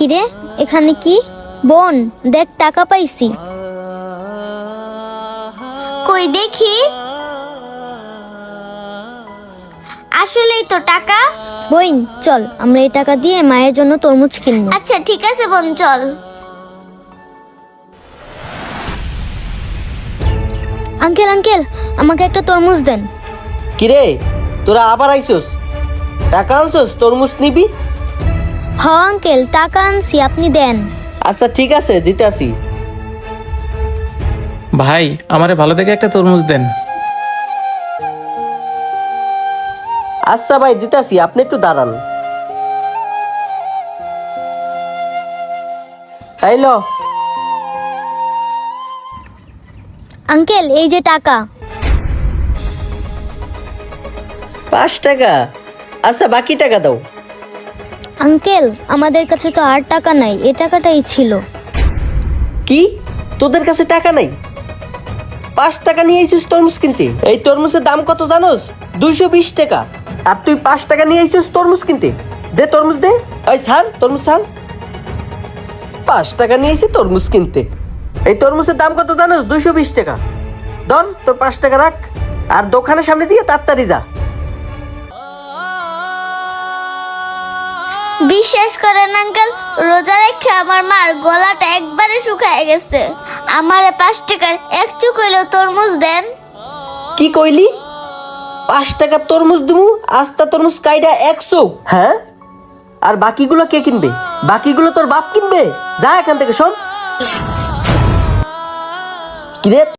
কিরে এখানে কি? বোন দেখ টাকা পাইছি। কই দেখি। আসলেই তো টাকা। বোন চল আমরা এই টাকা দিয়ে মায়ের জন্য তরমুজ কিনবো। আচ্ছা ঠিক আছে বোন, চল। আঙ্কেল আঙ্কেল আমাকে একটা তরমুজ দেন। কিরে তোরা আবার আইছস? টাকা আনছস তরমুজ নিবি? হ আঙ্কেল টাকা আনছি, আপনি দেন। আচ্ছা ঠিক আছে দিতে আসি। ভাই আমারে ভালো দেখে একটা তরমুজ দেন। আচ্ছা ভাই দিতে আসি, আপনি একটু দাঁড়ান। আইলো আঙ্কেল এই যে টাকা। 5 টাকা। আচ্ছা বাকি টাকা দাও। আঙ্কেল আমাদের কাছে তো আর টাকা নাই, এই টাকাটাই ছিল। কি তোদের কাছে টাকা নাই? 5 টাকা নিয়ে আইছিস তরমুজ কিনতে? এই তরমুজের দাম কত জানোস? 220 টাকা। আর তুই 5 টাকা নিয়ে আইছিস তরমুজ কিনতে? দে তরমুজ দে। ওই স্যার তরমুজ স্যার। 5 টাকা নিয়ে আইছি তরমুজ কিনতে। এই তরমুজের দাম কত জানোস? 220 টাকা। ধর তোর 5 টাকা রাখ, আর দোকানের সামনে দিয়ে তাড়াতাড়ি যা। বিশ্বাস করেন আঙ্কেল, রোজা রেখে আমার মার গলাটা একবারে শুকায় গেছে। আমারে 5 টাকার এক চুক হইলেও তরমুজ দেন। কি কইলি? 5 টাকা তরমুজ দিমু? আস্তা তরমুজ কাইডা 100? হ্যাঁ, আর বাকিগুলো কে কিনবে? বাকিগুলো তোর বাপ কিনবে। যা এখান থেকে সর। কিরে